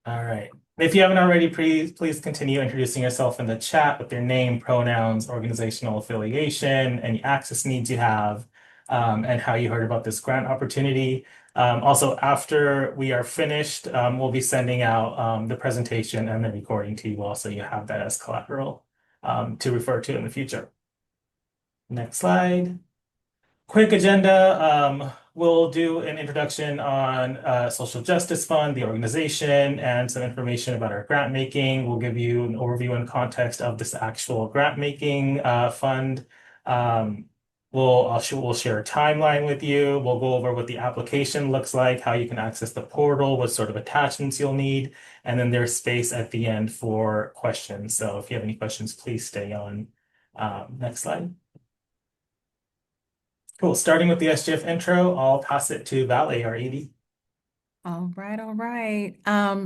All right. If you haven't already, please continue introducing yourself in the chat with your name, pronouns, organizational affiliation, any access needs you have, and how you heard about this grant opportunity. Also, after we are finished, we'll be sending out the presentation and the recording to you all, so you have that as collateral to refer to in the future. Next slide. Quick agenda. We'll do an introduction on Social Justice Fund, the organization, and some information about our grant making. We'll give you an overview and context of this actual grant making fund. We'll share a timeline with you. We'll go over what the application looks like, how you can access the portal, what sort of attachments you'll need, and then there's space at the end for questions. So if you have any questions, please stay on. Next slide. Cool. Starting with the SGF intro, I'll pass it to Vale, our ED. All right, all right.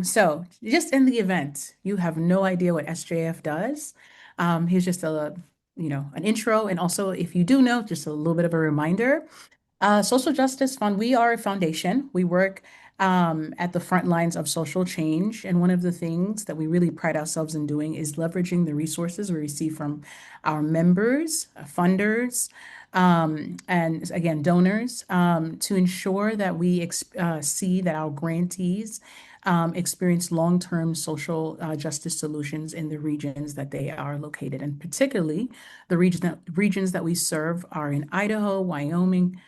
So just in the event you have no idea what SJF does, here's just an intro, and also if you do know, just a little bit of a reminder. Social Justice Fund, we are a foundation. We work at the front lines of social change, and one of the things that we really pride ourselves in doing is leveraging the resources we receive from our members, funders, and again, donors, to ensure that we see that our grantees experience long-term social justice solutions in the regions that they are located. And particularly, the regions that we serve are in Idaho, Wyoming,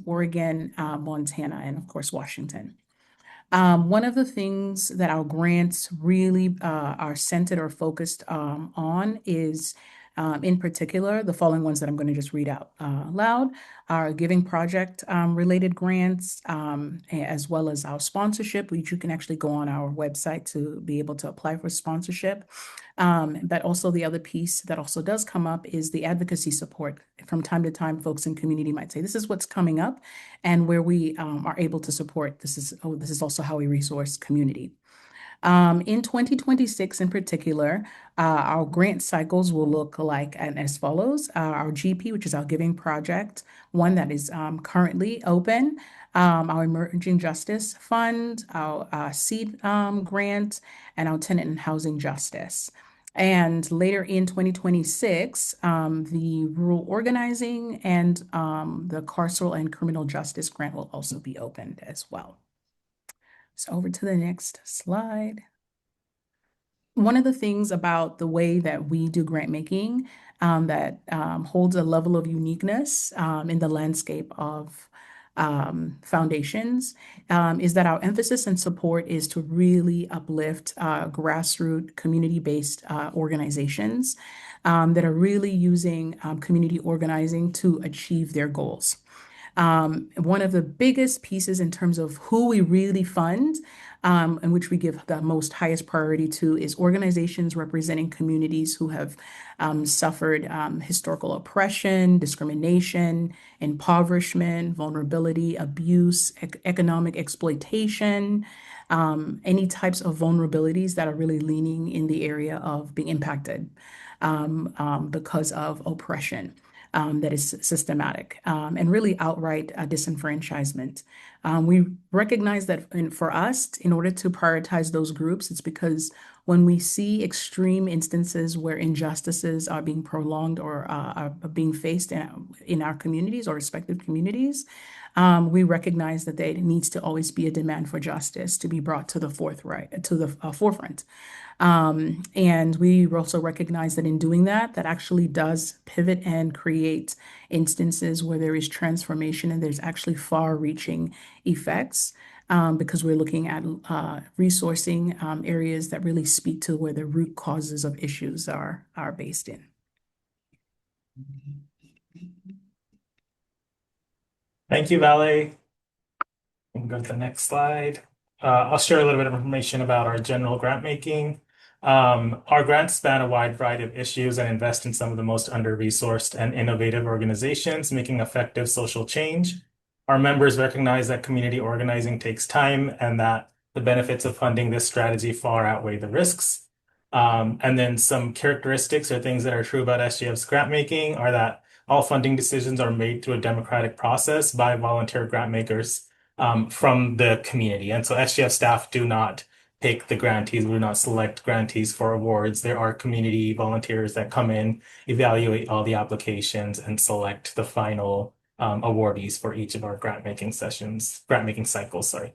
Oregon, Montana, and of course, Washington. One of the things that our grants really are centered or focused on is, in particular, the following ones that I'm going to just read out loud: our Giving Project related grants, as well as our sponsorship, which you can actually go on our website to be able to apply for sponsorship. But also the other piece that also does come up is the advocacy support. From time to time, folks in community might say, this is what's coming up, and where we are able to support. This is also how we resource community. In 2026 in particular, our grant cycles will look like as follows. Our GP, which is our Giving Project, one that is currently open, our Emerging Justice Fund, our Seed Grant, and our Tenant and Housing Justice. And later in 2026, the Rural Organizing and the Carceral and Criminal Justice Grant will also be opened as well. So over to the next slide. One of the things about the way that we do grant making that holds a level of uniqueness in the landscape of foundations is that our emphasis and support is to really uplift grassroots community-based organizations that are really using community organizing to achieve their goals. One of the biggest pieces in terms of who we really fund, and which we give the most highest priority to, is organizations representing communities who have suffered historical oppression, discrimination, impoverishment, vulnerability, abuse, economic exploitation, any types of vulnerabilities that are really leaning in the area of being impacted because of oppression. That is systematic and really outright disenfranchisement. We recognize that for us, in order to prioritize those groups, it's because when we see extreme instances where injustices are being prolonged or are being faced in our communities or respective communities, we recognize that there needs to always be a demand for justice to be brought to the forefront. And we also recognize that in doing that, that actually does pivot and create instances where there is transformation and there's actually far-reaching effects, because we're looking at resourcing areas that really speak to where the root causes of issues are based in. Thank you, Vale. We can go to the next slide. I'll share a little bit of information about our general grant making. Our grants span a wide variety of issues and invest in some of the most under-resourced and innovative organizations making effective social change. Our members recognize that community organizing takes time and that the benefits of funding this strategy far outweigh the risks. And then some characteristics or things that are true about SGF's grant making are that all funding decisions are made through a democratic process by volunteer grant makers from the community. And so SGF staff do not pick the grantees. We do not select grantees for awards. There are community volunteers that come in, evaluate all the applications, and select the final awardees for each of our grant making cycles, sorry.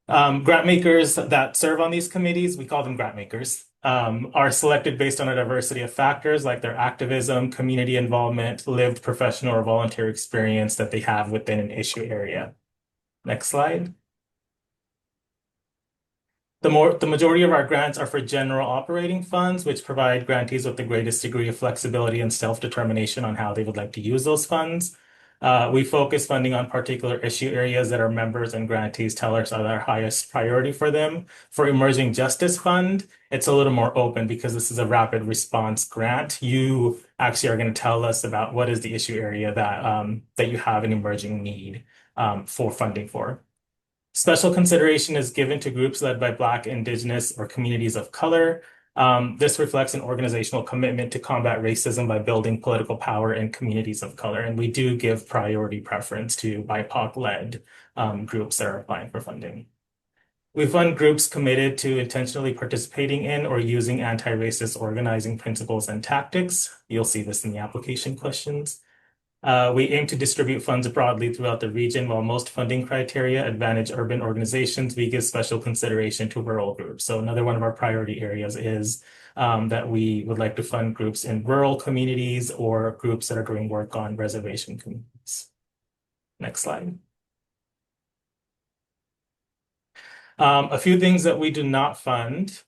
Grant makers that serve on these committees, we call them grant makers, are selected based on a diversity of factors like their activism, community involvement, lived professional or volunteer experience that they have within an issue area. Next slide. The majority of our grants are for general operating funds, which provide grantees with the greatest degree of flexibility and self-determination on how they would like to use those funds. We focus funding on particular issue areas that our members and grantees tell us are their highest priority for them. For Emerging Justice Fund, it's a little more open because this is a rapid response grant. You actually are going to tell us about what is the issue area that you have an emerging need for funding for. Special consideration is given to groups led by Black, Indigenous, or communities of color. This reflects an organizational commitment to combat racism by building political power in communities of color. And we do give priority preference to BIPOC-led groups that are applying for funding. We fund groups committed to intentionally participating in or using anti-racist organizing principles and tactics. You'll see this in the application questions. We aim to distribute funds broadly throughout the region. While most funding criteria advantage urban organizations, we give special consideration to rural groups. So another one of our priority areas is that we would like to fund groups in rural communities or groups that are doing work on reservation communities. Next slide. A few things that we do not fund.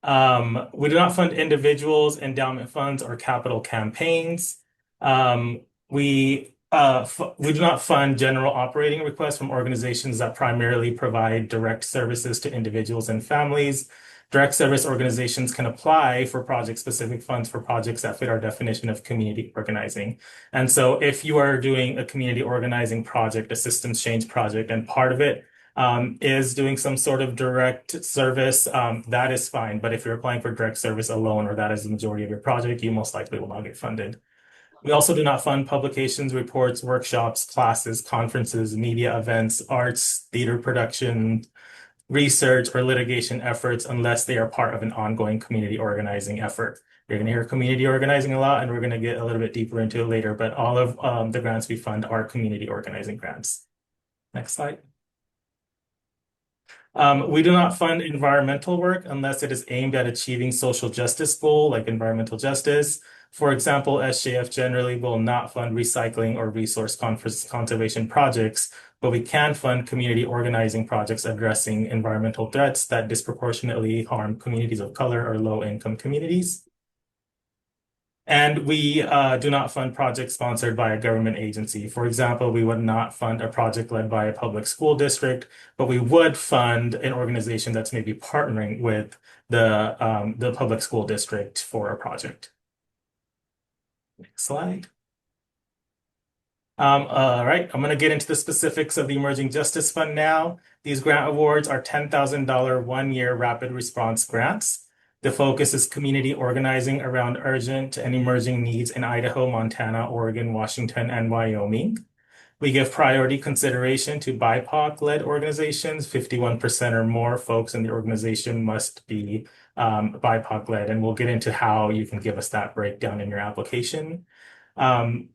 We do not fund individuals, endowment funds, or capital campaigns. We do not fund general operating requests from organizations that primarily provide direct services to individuals and families. Direct service organizations can apply for project-specific funds for projects that fit our definition of community organizing. And so if you are doing a community organizing project, a systems change project, and part of it is doing some sort of direct service, that is fine. But if you're applying for direct service alone, or that is the majority of your project, you most likely will not get funded. We also do not fund publications, reports, workshops, classes, conferences, media events, arts, theater production, research, or litigation efforts unless they are part of an ongoing community organizing effort. You're going to hear community organizing a lot, and we're going to get a little bit deeper into it later, but all of the grants we fund are community organizing grants. Next slide. We do not fund environmental work unless it is aimed at achieving social justice goal, like environmental justice. For example, SJF generally will not fund recycling or resource conservation projects, but we can fund community organizing projects addressing environmental threats that disproportionately harm communities of color or low-income communities. And we do not fund projects sponsored by a government agency. For example, we would not fund a project led by a public school district, but we would fund an organization that's maybe partnering with the public school district for a project. Next slide. All right, I'm going to get into the specifics of the Emerging Justice Fund now. These grant awards are $10,000 one-year rapid response grants. The focus is community organizing around urgent and emerging needs in Idaho, Montana, Oregon, Washington, and Wyoming. We give priority consideration to BIPOC-led organizations. 51% or more folks in the organization must be BIPOC-led, and we'll get into how you can give us that breakdown in your application.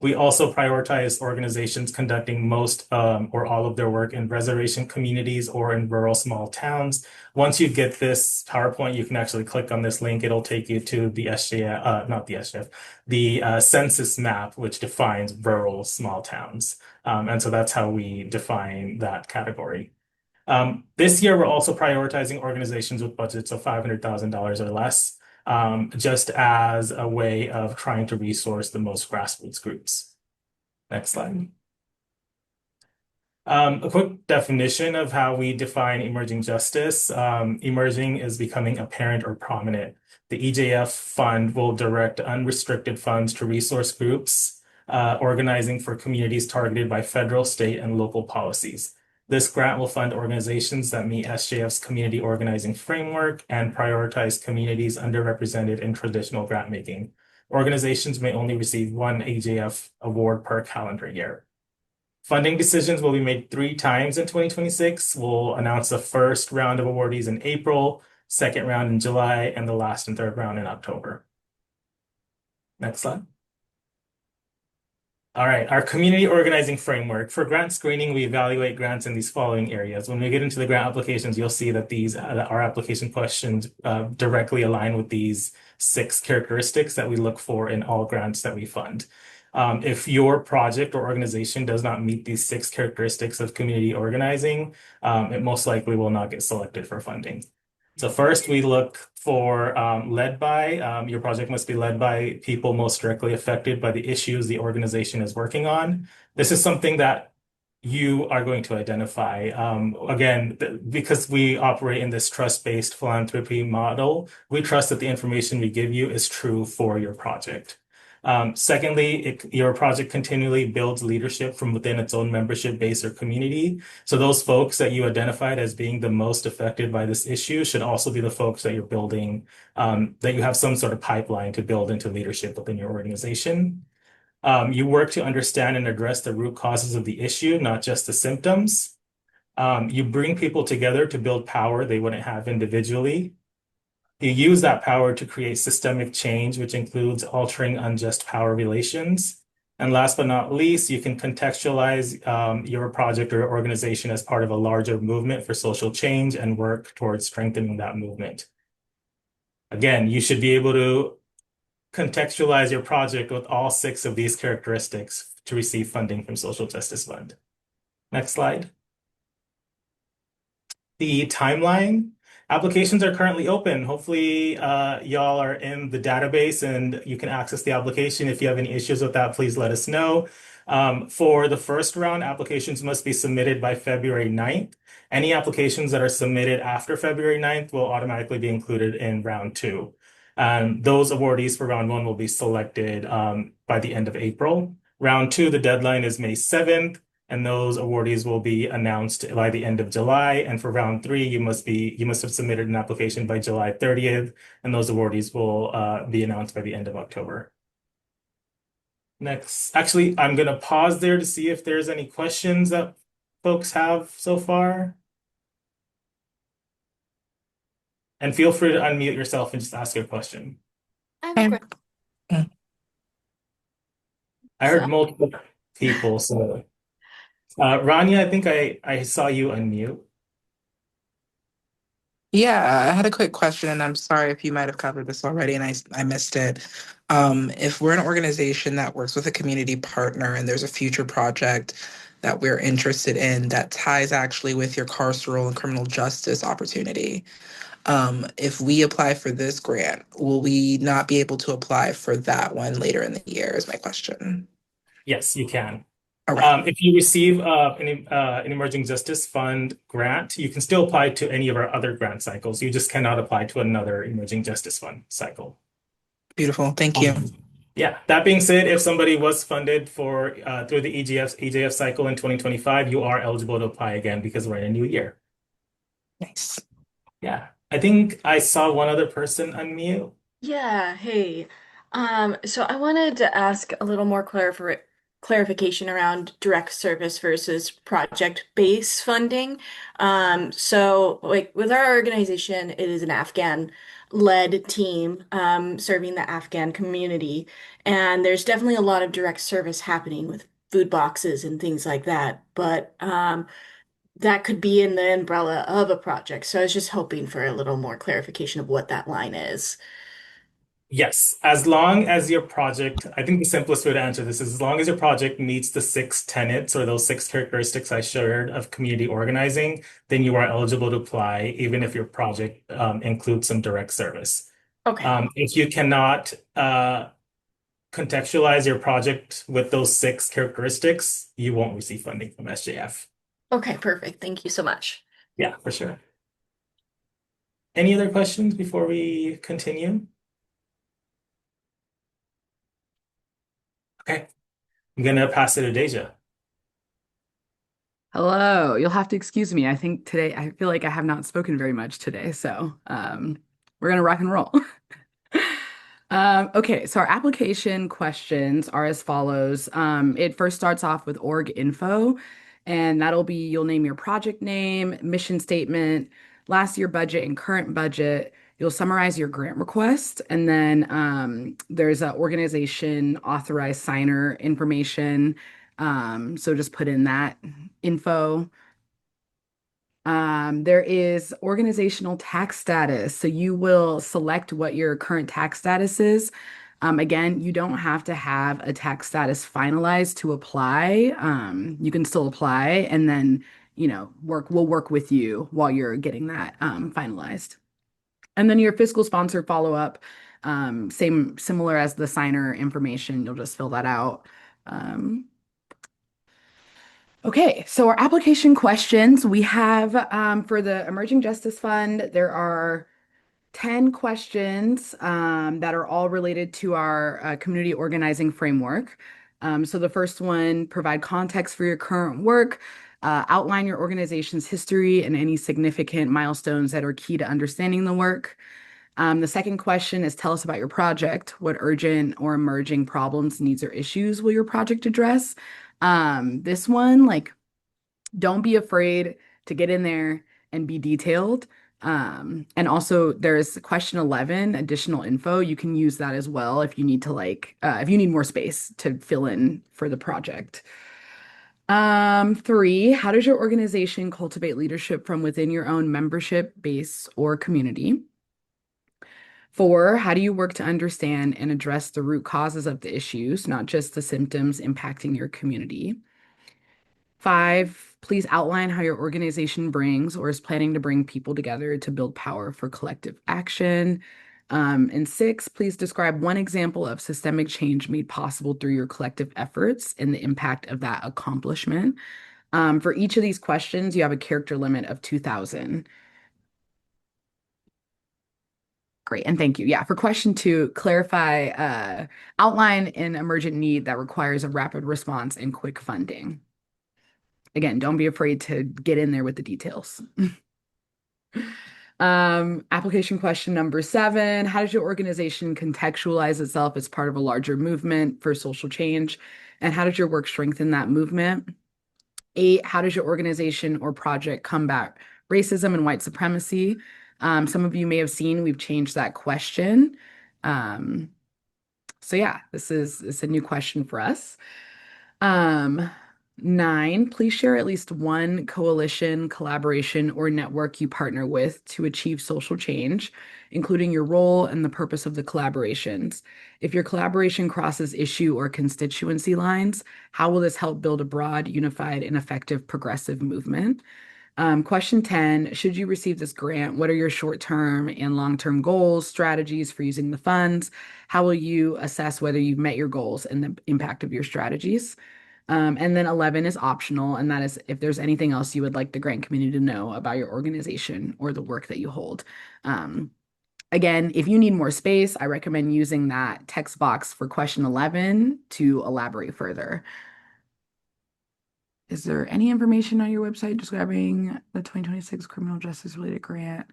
We also prioritize organizations conducting most or all of their work in reservation communities or in rural small towns. Once you get this PowerPoint, you can actually click on this link. It'll take you to the SJF, not the SJF, the census map, which defines rural small towns. And so that's how we define that category. This year, we're also prioritizing organizations with budgets of $500,000 or less, just as a way of trying to resource the most grassroots groups. Next slide. A quick definition of how we define emerging justice. Emerging is becoming apparent or prominent. The EJF fund will direct unrestricted funds to resource groups, organizing for communities targeted by federal, state, and local policies. This grant will fund organizations that meet SJF's community organizing framework and prioritize communities underrepresented in traditional grant making. Organizations may only receive one EJF award per calendar year. Funding decisions will be made 3 times in 2026. We'll announce the first round of awardees in April, second round in July, and the last and third round in October. Next slide. All right, our community organizing framework. For grant screening, we evaluate grants in these following areas. When we get into the grant applications, you'll see that our application questions directly align with these 6 characteristics that we look for in all grants that we fund. If your project or organization does not meet these 6 characteristics of community organizing, it most likely will not get selected for funding. So first, we look for led by. Your project must be led by people most directly affected by the issues the organization is working on. This is something that you are going to identify. Again, because we operate in this trust-based philanthropy model, we trust that the information we give you is true for your project. Secondly, your project continually builds leadership from within its own membership base or community. So those folks that you identified as being the most affected by this issue should also be the folks that you're building, that you have some sort of pipeline to build into leadership within your organization. You work to understand and address the root causes of the issue, not just the symptoms. You bring people together to build power they wouldn't have individually. You use that power to create systemic change, which includes altering unjust power relations. And last but not least, you can contextualize your project or organization as part of a larger movement for social change and work towards strengthening that movement. Again, you should be able to contextualize your project with all 6 of these characteristics to receive funding from Social Justice Fund. Next slide. The timeline. Applications are currently open. Hopefully, y'all are in the database and you can access the application. If you have any issues with that, please let us know. For the first round, applications must be submitted by February 9th. Any applications that are submitted after February 9th will automatically be included in round 2. Those awardees for round 1 will be selected by the end of April. Round 2, the deadline is May 7th. And those awardees will be announced by the end of July. And for round 3, you must have submitted an application by July 30th, and those awardees will be announced by the end of October. Next, actually, I'm gonna pause there to see if there's any questions that folks have so far. And feel free to unmute yourself and just ask your question. I have a Okay. question. I heard So, multiple people, so Rania, I think I saw you unmute. Yeah, I had a quick question, and I'm sorry if you might have covered this already and I missed it. If we're an organization that works with a community partner and there's a future project that we're interested in that ties actually with your carceral and criminal justice opportunity, if we apply for this grant, will we not be able to apply for that one later in the year, is my question. Yes, you can. Okay, If you receive an Emerging Justice Fund grant, you can still apply to any of our other grant cycles. You just cannot apply to another Emerging Justice Fund cycle. beautiful. Thank you. Yeah, that being said, if somebody was funded for through the EJF cycle in 2025, you are eligible to apply again because we're in a new year. Nice. Yeah, I think I saw one other person unmute. yeah, hey. So I wanted to ask a little more clarification around direct service versus project-based funding. So like with our organization, it is an Afghan-led team serving the Afghan community, and there's definitely a lot of direct service happening with food boxes and things like that. But that could be in the umbrella of a project. So I was just hoping for a little more clarification of what that line is. Yes, as long as your project, I think the simplest way to answer this is as long as your project meets the 6 tenets or those 6 characteristics I shared of community organizing, then you are eligible to apply, even if your project includes some direct service. Okay. If you cannot contextualize your project with those 6 characteristics, you won't receive funding from SJF. Okay, perfect. Thank you so much. Yeah, for sure. Any other questions before we continue? Okay, I'm gonna pass it to Deja. Hello. You'll have to excuse me. I think today I feel like I have not spoken very much today, so we're gonna rock and roll. Okay, so our application questions are as follows. It first starts off with org info, and that'll be you'll name your project name, mission statement, last year budget and current budget. You'll summarize your grant request, and then there's a organization authorized signer information. So just put in that info. There is organizational tax status. So you will select what your current tax status is. Again, you don't have to have a tax status finalized to apply. You can still apply and then, we'll work with you while you're getting that finalized. And then your fiscal sponsor follow-up, similar as the signer information, you'll just fill that out. Um, Okay, so our application questions we have for the Emerging Justice Fund, there are 10 questions that are all related to our community organizing framework. So the first one, provide context for your current work, outline your organization's history and any significant milestones that are key to understanding the work. The second question is tell us about your project. What urgent or emerging problems, needs, or issues will your project address? This one, like, don't be afraid to get in there and be detailed. And also there's question 11, additional info. You can use that as well if you need to if you need more space to fill in for the project. Three, how does your organization cultivate leadership from within your own membership base or community? Four, how do you work to understand and address the root causes of the issues, not just the symptoms impacting your community? Five, please outline how your organization brings or is planning to bring people together to build power for collective action. And six, please describe one example of systemic change made possible through your collective efforts and the impact of that accomplishment. For each of these questions, you have a character limit of 2,000. Great, and thank you. Yeah, for question 2, clarify, outline an emergent need that requires a rapid response and quick funding. Again, don't be afraid to get in there with the details. Application question number 7, how does your organization contextualize itself as part of a larger movement for social change? And how does your work strengthen that movement? 8, how does your organization or project combat racism and white supremacy? Some of you may have seen we've changed that question. So yeah, this is a new question for us. 9, please share at least one coalition, collaboration, or network you partner with to achieve social change, including your role and the purpose of the collaborations. If your collaboration crosses issue or constituency lines, how will this help build a broad, unified, and effective progressive movement? Question 10, should you receive this grant, what are your short-term and long-term goals, strategies for using the funds? How will you assess whether you've met your goals and the impact of your strategies? And then 11 is optional, and that is if there's anything else you would like the grant community to know about your organization or the work that you hold. Again, if you need more space, I recommend using that text box for question 11 to elaborate further. Is there any information on your website describing the 2026 criminal justice related grant?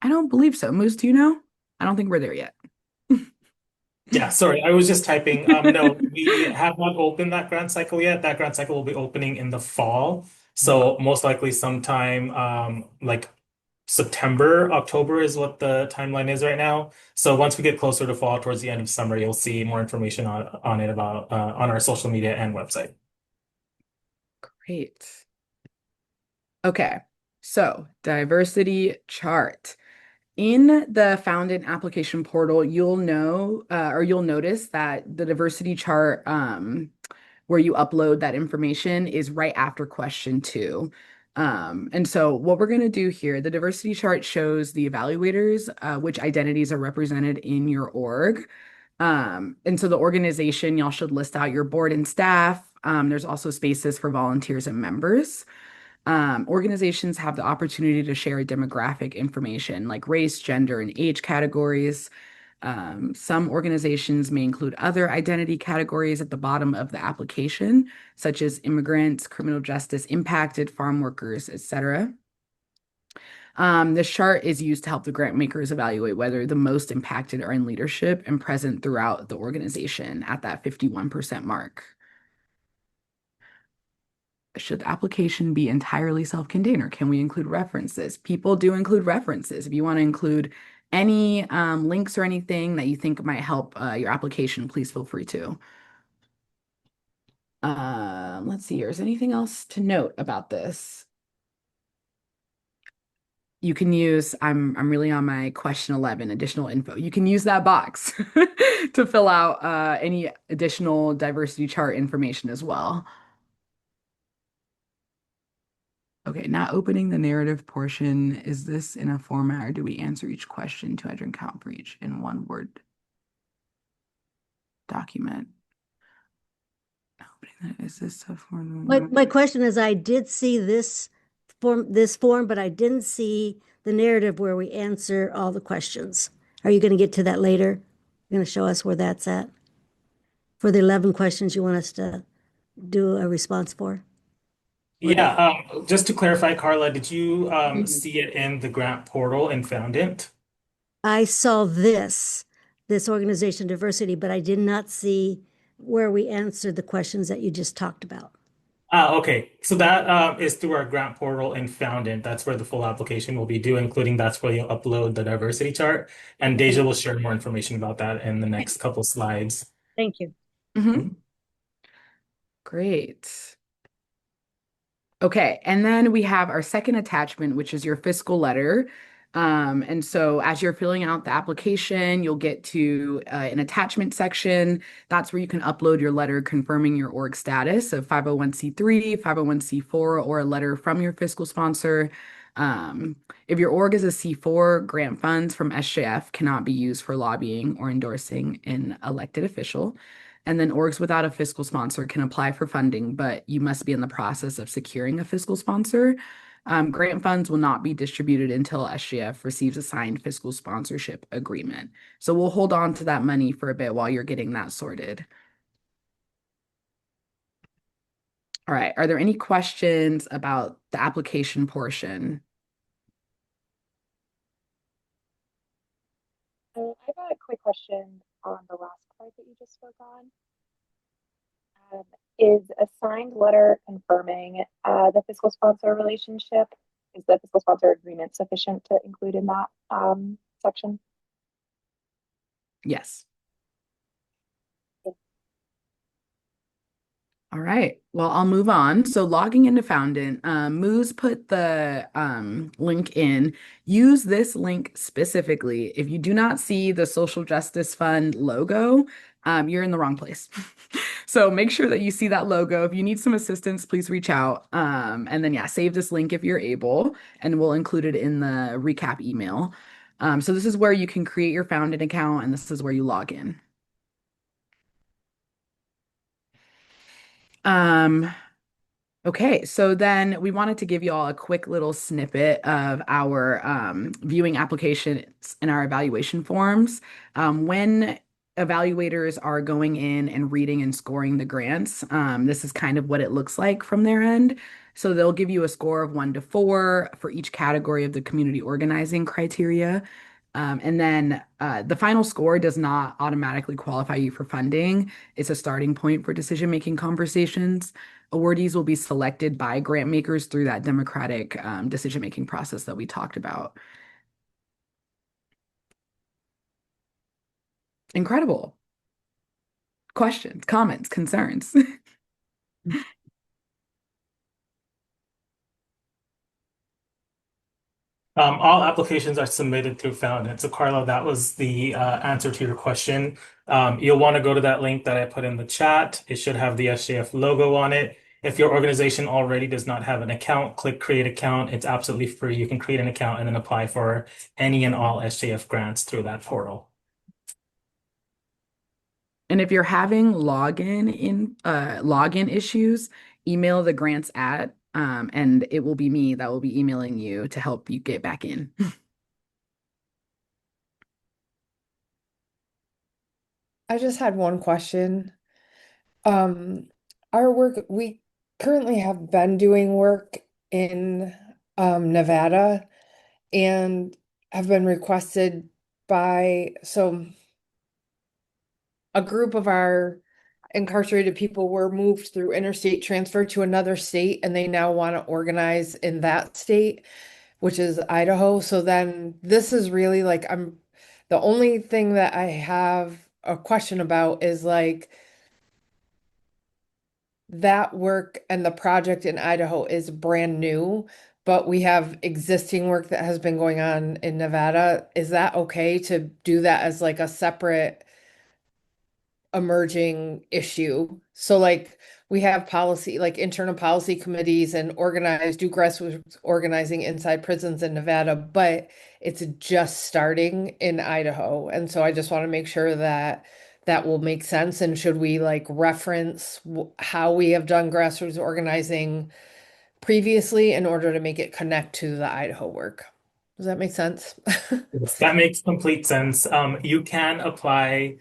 I don't believe so. Moose, do you know? I don't think we're there yet. Yeah, sorry, I was just typing. No, we have not opened that grant cycle yet. That grant cycle will be opening in the fall. So most likely sometime like September, October is what the timeline is right now. So once we get closer to fall, towards the end of summer, you'll see more information on it about on our social media and website. Great. Okay, so diversity chart. In the Founded application portal, you'll know or you'll notice that the diversity chart where you upload that information is right after question 2. And so what we're going to do here, the diversity chart shows the evaluators, which identities are represented in your org. And so the organization, y'all should list out your board and staff. There's also spaces for volunteers and members. Organizations have the opportunity to share demographic information like race, gender, and age categories. Some organizations may include other identity categories at the bottom of the application, such as immigrants, criminal justice impacted, farm workers, etc. This chart is used to help the grant makers evaluate whether the most impacted are in leadership and present throughout the organization at that 51% mark. Should the application be entirely self-contained, or can we include references? People do include references. If you want to include any links or anything that you think might help your application, please feel free to. Let's see here. Is anything else to note about this? You can use, I'm really on my question 11, additional info. You can use that box to fill out any additional diversity chart information as well. Okay, not opening the narrative portion. Is this in a format or do we answer each question to enter and count for each in one Word document? Is this a form? My question is, I did see this form, but I didn't see the narrative where we answer all the questions. Are you going to get to that later? You're going to show us where that's at? For the 11 questions you want us to do a response for? Yeah, just to clarify, Carla, did you see it in the grant portal and found it? I saw this organization diversity, but I did not see where we answered the questions that you just talked about. Okay. So that is through our grant portal and found it. That's where the full application will be due, including that's where you'll upload the diversity chart. And Deja will share more information about that in the next couple slides. Thank you. Mhm. Great. Okay, and then we have our second attachment, which is your fiscal letter. And so as you're filling out the application, you'll get to an attachment section. That's where you can upload your letter confirming your org status of 501c3, 501c4, or a letter from your fiscal sponsor. If your org is a C4, grant funds from SJF cannot be used for lobbying or endorsing an elected official. And then orgs without a fiscal sponsor can apply for funding, but you must be in the process of securing a fiscal sponsor. Grant funds will not be distributed until SGF receives a signed fiscal sponsorship agreement. So we'll hold on to that money for a bit while you're getting that sorted. All right, are there any questions about the application portion? I've got a quick question on the last part that you just spoke on. Is a signed letter confirming the fiscal sponsor relationship? Is the fiscal sponsor agreement sufficient to include in that section? Yes. All right. Well, I'll move on. So logging into Foundant, Moose put the link in. Use this link specifically. If you do not see the Social Justice Fund logo, you're in the wrong place. So make sure that you see that logo. If you need some assistance, please reach out. And then, yeah, save this link if you're able, and we'll include it in the recap email. So this is where you can create your Foundant account, and this is where you log in. Okay, so then we wanted to give you all a quick little snippet of our viewing applications and our evaluation forms. When evaluators are going in and reading and scoring the grants, this is kind of what it looks like from their end. So they'll give you a score of 1 to 4 for each category of the community organizing criteria. And then the final score does not automatically qualify you for funding. It's a starting point for decision-making conversations. Awardees will be selected by grant makers through that democratic decision-making process that we talked about. Incredible. Questions, comments, concerns? All applications are submitted through Foundant. So Carla, that was the answer to your question. You'll want to go to that link that I put in the chat. It should have the SJF logo on it. If your organization already does not have an account, click create account. It's absolutely free. You can create an account and then apply for any and all SJF grants through that portal. And if you're having login issues, email the grants at, and it will be me that will be emailing you to help you get back in. I just had one question. Um, our work, we currently have been doing work in Nevada, and have been requested by a group of our incarcerated people were moved through interstate transfer to another state, and they now want to organize in that state, which is Idaho. So then this is really like the only thing that I have a question about is like that work and the project in Idaho is brand new, but we have existing work that has been going on in Nevada. Is that okay to do that as like a separate emerging issue? So like we have policy, like internal policy committees and do grassroots organizing inside prisons in Nevada, but it's just starting in Idaho. And so I just want to make sure that that will make sense. And should we like reference how we have done grassroots organizing previously in order to make it connect to the Idaho work? Does that make sense? Yes, that makes complete sense. You can apply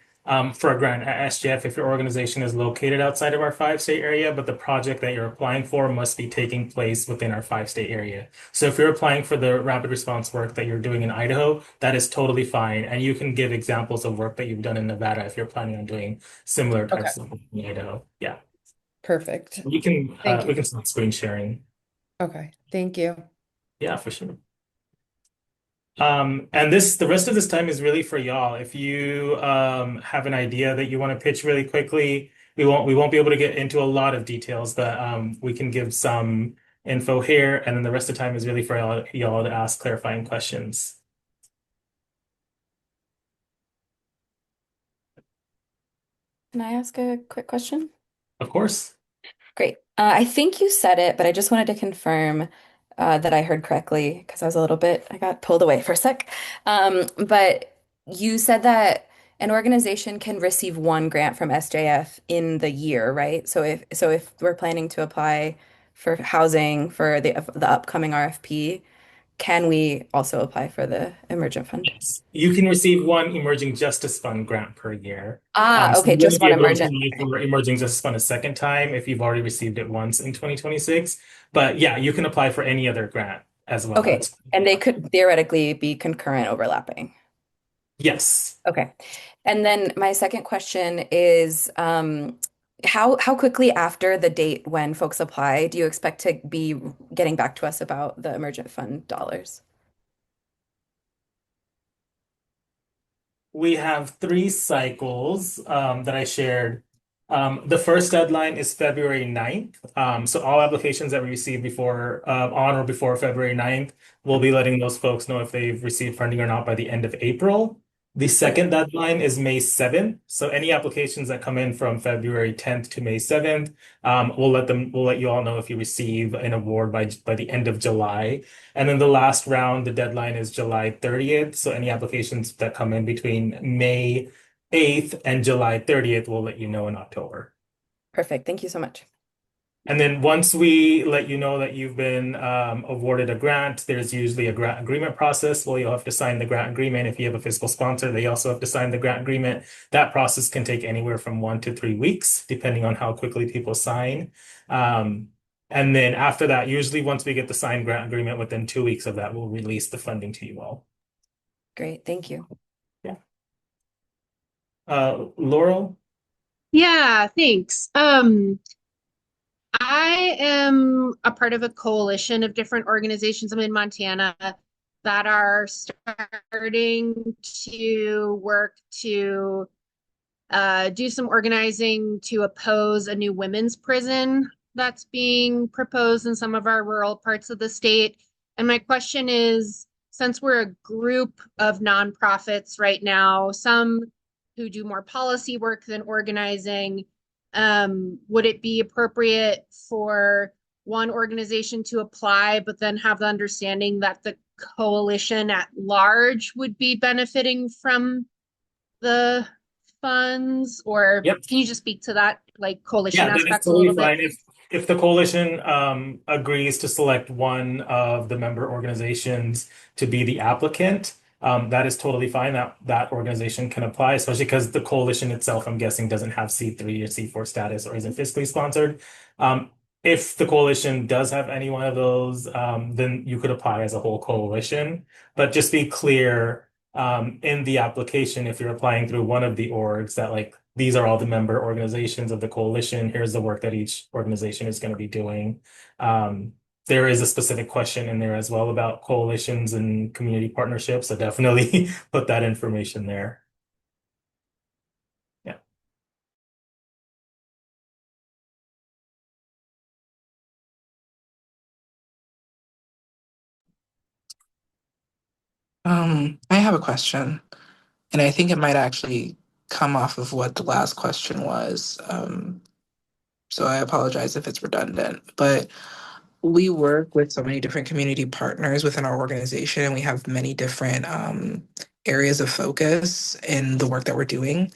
for a grant at SGF if your organization is located outside of our five-state area, but the project that you're applying for must be taking place within our five-state area. So if you're applying for the rapid response work that you're doing in Idaho, that is totally fine. And you can give examples of work that you've done in Nevada if you're planning on doing similar Okay, types of work in Idaho. Yeah. perfect. You can Thank we you. can start screen sharing. Okay, thank you. Yeah, for sure. And the rest of this time is really for y'all. If you have an idea that you want to pitch really quickly, we won't be able to get into a lot of details, but we can give some info here, and then the rest of the time is really for y'all to ask clarifying questions. Can I ask a quick question? Of course. Great. I think you said it, but I just wanted to confirm that I heard correctly because I got pulled away for a sec. But you said that an organization can receive one grant from SJF in the year, right? So if we're planning to apply for housing for the upcoming RFP, can we also apply for the Emergent Fund? Yes. You can receive one Emerging Justice Fund grant per year. So Okay, you just wouldn't be one able to emergent. apply for Emerging Justice Fund a second time if you've already received it once in 2026. But yeah, you can apply for any other grant as well. Okay, and they could theoretically be concurrent overlapping. Yes. Okay. And then my second question is how quickly after the date when folks apply do you expect to be getting back to us about the Emergent Fund dollars? We have three cycles that I shared. The first deadline is February 9th. So all applications that we receive on or before February 9th, we'll be letting those folks know if they've received funding or not by the end of April. The second deadline is May 7th. So any applications that come in from February 10th to May 7th, we'll let you all know if you receive an award by the end of July. And then the last round, the deadline is July 30th. So any applications that come in between May 8th and July 30th, we'll let you know in October. Perfect. Thank you so much. And then once we let you know that you've been awarded a grant, there's usually a grant agreement process. Well, you'll have to sign the grant agreement. If you have a fiscal sponsor, they also have to sign the grant agreement. That process can take anywhere from 1 to 3 weeks, depending on how quickly people sign. And then after that, usually once we get the signed grant agreement, within 2 weeks of that, we'll release the funding to you all. Great. Thank you. Yeah. Laurel? Yeah, thanks. I am a part of a coalition of different organizations. I'm in Montana that are starting to work to do some organizing to oppose a new women's prison that's being proposed in some of our rural parts of the state. And my question is, since we're a group of nonprofits right now, some who do more policy work than organizing, would it be appropriate for one organization to apply, but then have the understanding that the coalition at large would be benefiting from the funds? Or Yep. can you just speak to that, like coalition Yeah, that is aspect a totally little fine. bit? If the coalition agrees to select one of the member organizations to be the applicant, that is totally fine. That organization can apply, especially because the coalition itself, I'm guessing, doesn't have C3 or C4 status or isn't fiscally sponsored. if the coalition does have any one of those, then you could apply as a whole coalition. But just be clear, in the application, if you're applying through one of the orgs, that like these are all the member organizations of the coalition. Here's the work that each organization is going to be doing. There is a specific question in there as well about coalitions and community partnerships. So definitely put that information there. Yeah. I have a question, and I think it might actually come off of what the last question was. So I apologize if it's redundant, but we work with so many different community partners within our organization, and we have many different areas of focus in the work that we're doing.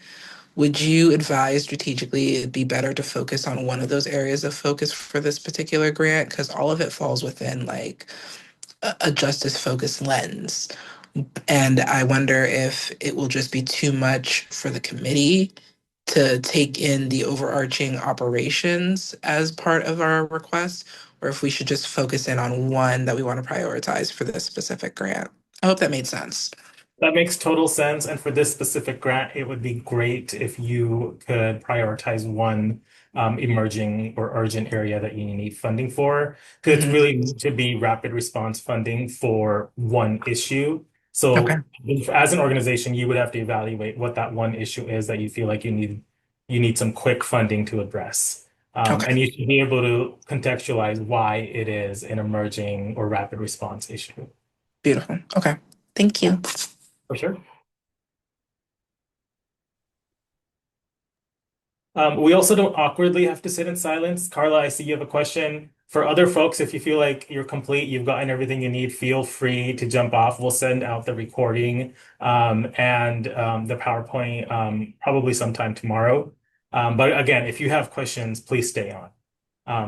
Would you advise strategically it'd be better to focus on one of those areas of focus for this particular grant? Because all of it falls within like a justice focused lens. And I wonder if it will just be too much for the committee to take in the overarching operations as part of our request, or if we should just focus in on one that we want to prioritize for this specific grant. I hope that made sense. That makes total sense. And for this specific grant, it would be great if you could prioritize one emerging or urgent area that you need funding for. Because it's Mhm. really to be rapid response funding for one issue. Okay. So as an organization, you would have to evaluate what that one issue is that you feel like you need some quick funding to address. Okay. And you should be able to contextualize why it is an emerging or rapid response issue. Beautiful. Okay. Thank Yeah, you. for sure. We also don't awkwardly have to sit in silence. Carla, I see you have a question. For other folks, if you feel like you're complete, you've gotten everything you need, feel free to jump off. We'll send out the recording and the PowerPoint probably sometime tomorrow. But again, if you have questions, please stay on.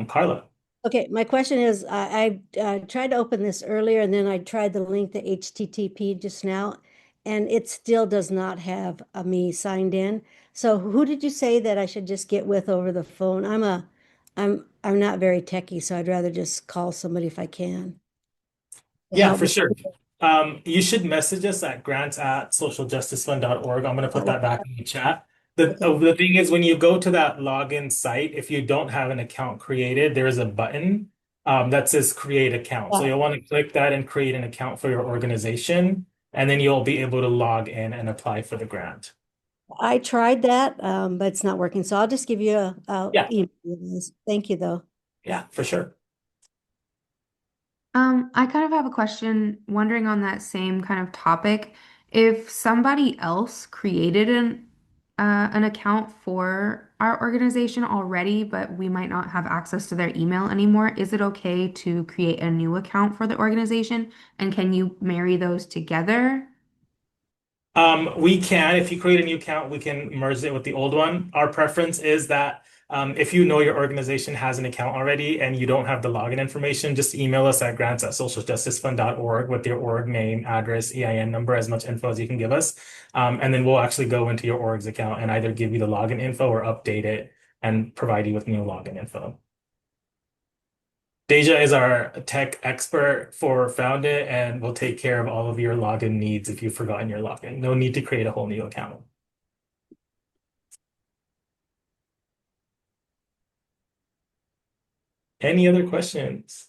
Carla. Okay, my question is, I tried to open this earlier and then I tried the link, the HTTP just now, and it still does not have me signed in. So who did you say that I should just get with over the phone? I'm not very techy, so I'd rather just call somebody if I can to Yeah, help for me. sure. You should message us at grants@socialjusticefund.org. I'm going to put Oh, that back in the chat. okay. The thing is, when you go to that login site, if you don't have an account created, there is a button that says create account. So Yeah, you'll want to click that and create an account for your organization, and then you'll be able to log in and apply for the grant. I tried that, but it's not working. So I'll just give you a Yeah, email. You guys. Thank you, though. yeah, for sure. I kind of have a question wondering on that same kind of topic. If somebody else created an account for our organization already, but we might not have access to their email anymore, is it okay to create a new account for the organization? And can you marry those together? We can, if you create a new account, we can merge it with the old one. Our preference is that if you know your organization has an account already and you don't have the login information, just email us at grants@socialjusticefund.org with your org name, address, EIN number, as much info as you can give us. And then we'll actually go into your org's account and either give you the login info or update it and provide you with new login info. Deja is our tech expert for Found It and will take care of all of your login needs if you've forgotten your login. No need to create a whole new account. Any other questions?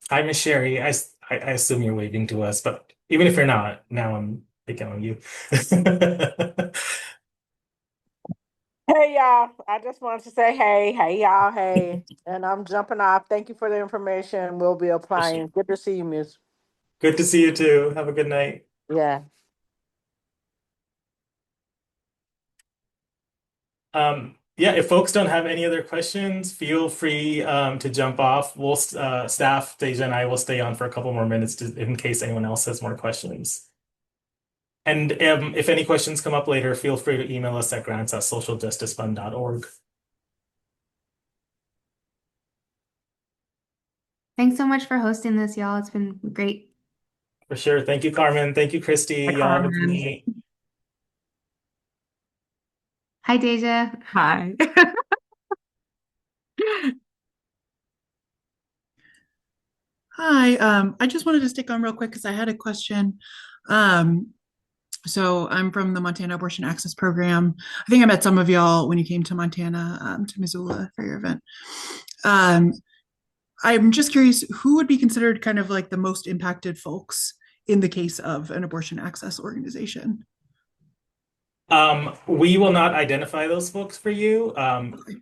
Hi, Miss Sherry. I assume you're waving to us, but even if you're not, now I'm picking on you. Hey y'all, I just wanted to say hey y'all, hey, and I'm jumping off. Thank you for the information. We'll be applying. Good to see you, Miss. Good to see you too. Have a good night. Yeah. Yeah, if folks don't have any other questions, feel free to jump off. We'll staff, Deja and I will stay on for a couple more minutes in case anyone else has more questions. And if any questions come up later, feel free to email us at grants@socialjusticefund.org. Thanks so much for hosting this, y'all. It's been great. For sure. Thank you, Carmen. Thank you, Christy. Hi, Y'all have a good Carmen. night. Hi, Deja. Hi. Hi, I just wanted to stick on real quick because I had a question. Um, so I'm from the Montana Abortion Access Program. I think I met some of y'all when you came to Montana, to Missoula for your event. Um, I'm just curious, who would be considered kind of like the most impacted folks in the case of an abortion access organization? We will not identify those folks for you.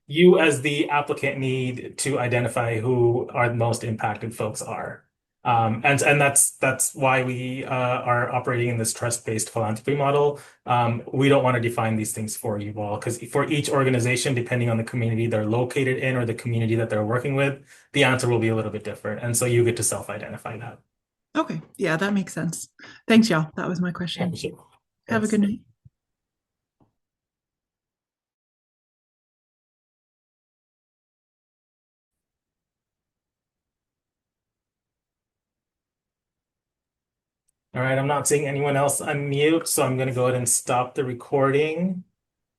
You as the applicant need to identify who are the most impacted folks are. And that's why we are operating in this trust-based philanthropy model. We don't want to define these things for you all because for each organization, depending on the community they're located in or the community that they're working with, the answer will be a little bit different. And so you get to self-identify that. Okay, yeah, that makes sense. Thanks, y'all. That was my Yeah, question. for sure. Have a Thanks. good night. All right, I'm not seeing anyone else unmute, so I'm going to go ahead and stop the recording.